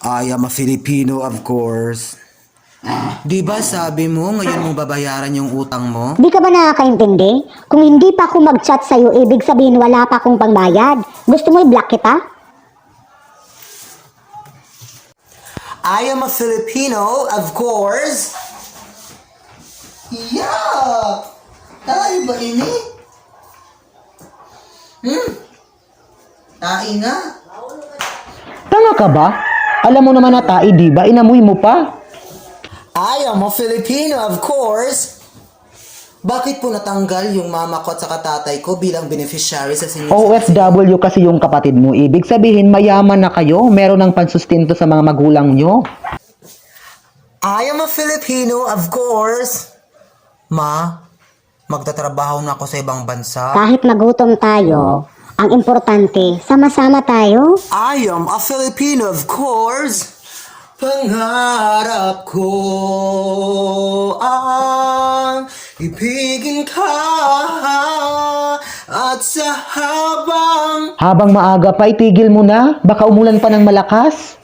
I am a Filipino, of course. Di ba sabi mo, ngayon mo babayaran yung utang mo? Di ka ba nakakaintindi? Kung hindi pa ako mag-chat sa'yo, ibig sabihin wala pa akong pangbayad. Gusto mo i-block kita? I am a Filipino, of course. Yeah! Tayo ba ini? Tayo nga. Tanga ka ba? Alam mo naman na tae, di ba? Inamoy mo pa. I am a Filipino, of course. Bakit po natanggal yung mama ko at saka tatay ko bilang beneficiary sa senior citizen? OFW kasi yung kapatid mo. Ibig sabihin, mayaman na kayo. Meron ng pansustinto sa mga magulang nyo. I am a Filipino, of course. Ma, magtatrabaho na ako sa ibang bansa. Kahit magutom tayo, ang importante, sama-sama tayo. I am a Filipino, of course. Pangarap ko ang ibigin ka at sa habang Habang maaga pa, itigil mo na. Baka umulan pa ng malakas.